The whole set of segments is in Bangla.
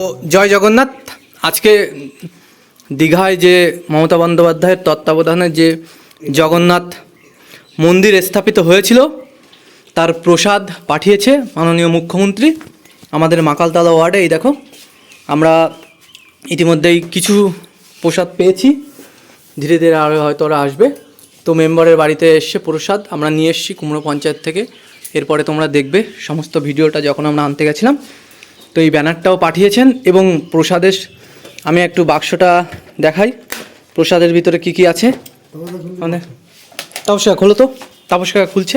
তো জয় জগন্নাথ। আজকে দীঘায় যে মমতা বন্দ্যোপাধ্যায়ের তত্ত্বাবধানে যে জগন্নাথ মন্দির স্থাপিত হয়েছিল তার প্রসাদ পাঠিয়েছে মাননীয় মুখ্যমন্ত্রী আমাদের মাকালতলা ওয়ার্ডে। এই দেখো, আমরা ইতিমধ্যেই কিছু প্রসাদ পেয়েছি, ধীরে ধীরে আরও হয়তো ওরা আসবে। তো মেম্বারের বাড়িতে এসে প্রসাদ আমরা নিয়ে এসেছি কুমড়ো পঞ্চায়েত থেকে। এরপরে তোমরা দেখবে সমস্ত ভিডিওটা যখন আমরা আনতে গেছিলাম। তো এই ব্যানারটাও পাঠিয়েছেন এবং প্রসাদের আমি একটু বাক্সটা দেখাই, প্রসাদের ভিতরে কি কি আছে। মানে তাপস কাকা খোলো তো, তাপস কাকা খুলছে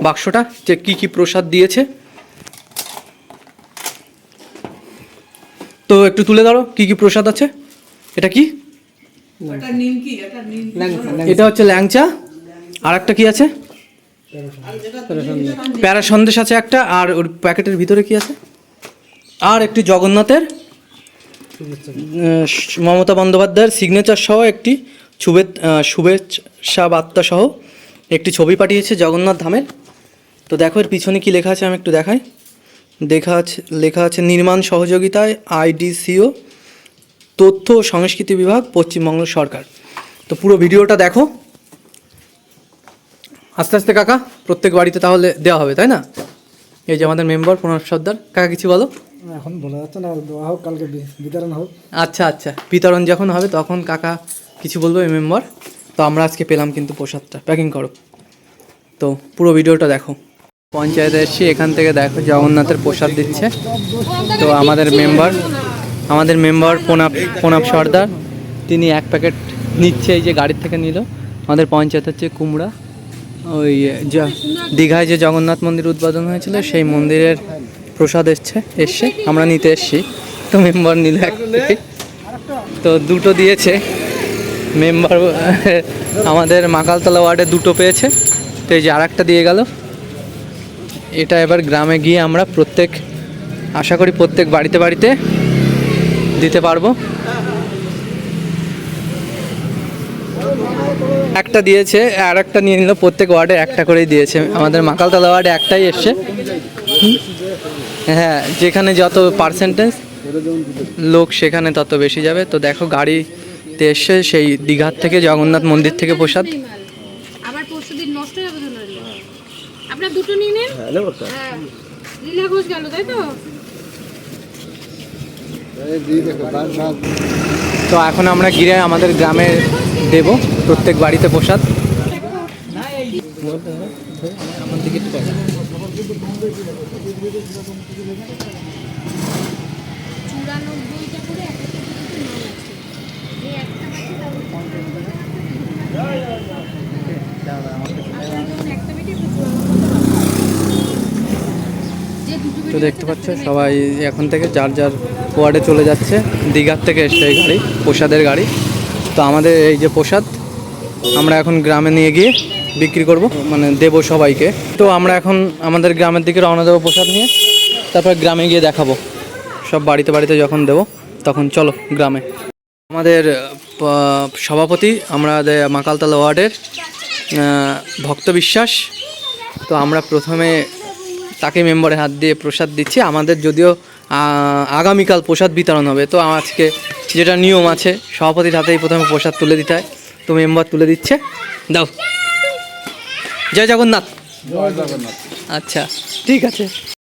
বাক্সটা যে কি কি প্রসাদ দিয়েছে। তো একটু তুলে ধরো কি কি প্রসাদ আছে। এটা কি? এটা হচ্ছে ল্যাংচা। আর একটা কি আছে? প্যারা সন্দেশ আছে একটা। আর ওর প্যাকেটের ভিতরে কি আছে? আর একটি জগন্নাথের মমতা বন্দ্যোপাধ্যায়ের সিগনেচার সহ একটি শুভেচ্ছা বার্তা সহ একটি ছবি পাঠিয়েছে জগন্নাথ ধামের। তো দেখো এর পিছনে কি লেখা আছে আমি একটু দেখাই। লেখা আছে নির্মাণ সহযোগিতায় আইডিসিও, তথ্য ও সংস্কৃতি বিভাগ, পশ্চিমবঙ্গ সরকার। তো পুরো ভিডিওটা দেখো আস্তে আস্তে। কাকা প্রত্যেক বাড়িতে তাহলে দেওয়া হবে, তাই না? এই যে আমাদের মেম্বার প্রণব সর্দার। কাকা কিছু বলো। এখন বলা যাচ্ছে না, দেওয়া হোক, কালকে বিতরণ হোক। আচ্ছা আচ্ছা, বিতরণ যখন হবে তখন কাকা কিছু বলবো এই মেম্বার। তো আমরা আজকে পেলাম কিন্তু প্রসাদটা, প্যাকিং করো। তো পুরো ভিডিওটা দেখো। পঞ্চায়েতে এসেছি, এখান থেকে দেখো জগন্নাথের প্রসাদ দিচ্ছে। তো আমাদের মেম্বার প্রণব সর্দার তিনি এক প্যাকেট নিচ্ছে, এই যে গাড়ির থেকে নিল। আমাদের পঞ্চায়েত হচ্ছে কুমড়া, ওই দীঘায় যে জগন্নাথ মন্দির উদ্বোধন হয়েছিল সেই মন্দিরের প্রসাদ এসছে আমরা নিতে এসছি। তো মেম্বার নিল এক প্যাকেট, তো দুটো দিয়েছে মেম্বার। আমাদের মাকালতলা ওয়ার্ডে দুটো পেয়েছে, তো এই যে আর একটা দিয়ে গেল। এটা এবার গ্রামে গিয়ে আমরা আশা করি প্রত্যেক বাড়িতে বাড়িতে দিতে পারবো। একটা দিয়েছে, আর একটা নিয়ে নিল। প্রত্যেক ওয়ার্ডে একটা করেই দিয়েছে। আমাদের মাকালতলা ওয়ার্ডে একটাই এসছে। হ্যাঁ, যেখানে যত পার্সেন্টেজ লোক সেখানে তত বেশি যাবে। তো দেখো গাড়িতে এসে সেই দীঘার থেকে জগন্নাথ মন্দির থেকে প্রসাদ। আবার পরশুদিন নষ্ট হয়ে যাবে তো। আপনারা দুটো নিয়ে নেন। হ্যাঁ, লীলা ঘোষ গেল, তাই তো? তো এখন আমরা গিয়ে আমাদের গ্রামে দেব প্রত্যেক বাড়িতে প্রসাদ। আমার দিকে একটু কথা। তো দেখতে পাচ্ছ সবাই এখন থেকে যার যার ওয়ার্ডে চলে যাচ্ছে। দীঘার থেকে এসছে এই গাড়ি, প্রসাদের গাড়ি। তো আমাদের এই যে প্রসাদ আমরা এখন গ্রামে নিয়ে গিয়ে বিক্রি করব, মানে দেবো সবাইকে। তো আমরা এখন আমাদের গ্রামের দিকে রওনা দেবো প্রসাদ নিয়ে। তারপর গ্রামে গিয়ে দেখাবো সব বাড়িতে বাড়িতে যখন দেবো তখন। চলো গ্রামে। আমাদের সভাপতি আমাদের মাকালতলা ওয়ার্ডের ভক্ত বিশ্বাস। তো আমরা প্রথমে তাকে মেম্বারের হাত দিয়ে প্রসাদ দিচ্ছি। আমাদের যদিও আগামীকাল প্রসাদ বিতরণ হবে, তো আজকে যেটা নিয়ম আছে সভাপতির হাতেই প্রথমে প্রসাদ তুলে দিতে হয়। তো মেম্বার তুলে দিচ্ছে, দাও। জয় জগন্নাথ। জয় জগন্নাথ। আচ্ছা ঠিক আছে।